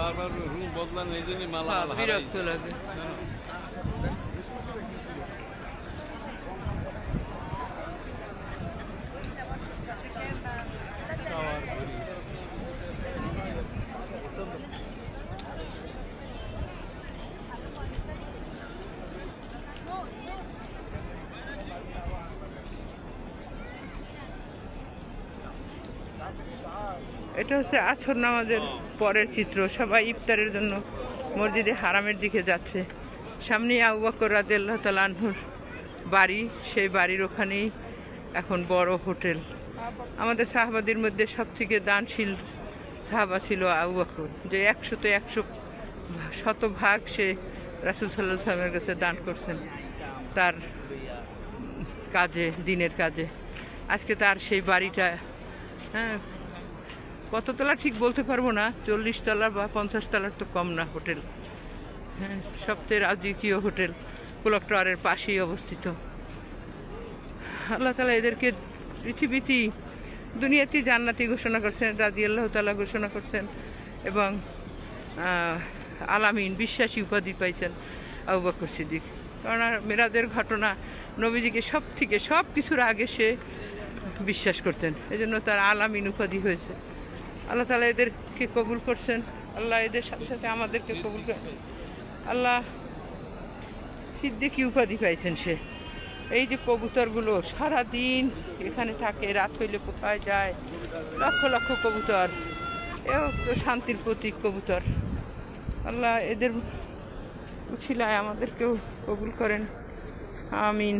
বারবার রুম বদলান, এই জন্যই মালা হ্যাঁ, বিরক্ত লাগে। এটা হচ্ছে আসর নামাজের পরের চিত্র। সবাই ইফতারের জন্য মসজিদে হারামের দিকে যাচ্ছে। সামনেই আবু বকর রাদিয়াল্লাহু তাআলা আনহুর বাড়ি, সেই বাড়ির ওখানেই এখন বড় হোটেল। আমাদের সাহাবাদের মধ্যে সব থেকে দানশীল সাহাবা ছিল আবু বকর, যে 100-তে 100% সে রাসূল সাল্লাল্লাহু আলাইহি ওয়াসাল্লামের কাছে দান করছেন তার কাজে, দিনের কাজে। আজকে তার সেই বাড়িটা, হ্যাঁ, কত তলা ঠিক বলতে পারবো না, 40 তলা বা 50 তলার তো কম না হোটেল। হ্যাঁ, সবচেয়ে রাজকীয় হোটেল ক্লক টাওয়ারের পাশেই অবস্থিত। আল্লাহ তাআলা এদেরকে পৃথিবীতেই, দুনিয়াতেই জান্নাতি ঘোষণা করছেন, রাদিয়াল্লাহু তাআলা ঘোষণা করছেন, এবং আলামিন বিশ্বাসী উপাধি পাইছেন আবু বকর সিদ্দিক। কারণ মেরাজের ঘটনা নবীজিকে সব কিছুর আগে সে বিশ্বাস করতেন, এজন্য তার আলামিন উপাধি হয়েছে। আল্লাহ তাআলা এদেরকে কবুল করছেন, আল্লাহ এদের সাথে সাথে আমাদেরকে কবুল করেন। আল্লাহ সিদ্দিকী উপাধি পাইছেন সে। এই যে কবুতরগুলো সারাদিন এখানে থাকে, রাত হইলে কোথায় যায়, লক্ষ লক্ষ কবুতর, এও তো শান্তির প্রতীক কবুতর। আল্লাহ এদের উছিলায় আমাদেরকেও কবুল করেন, আমিন।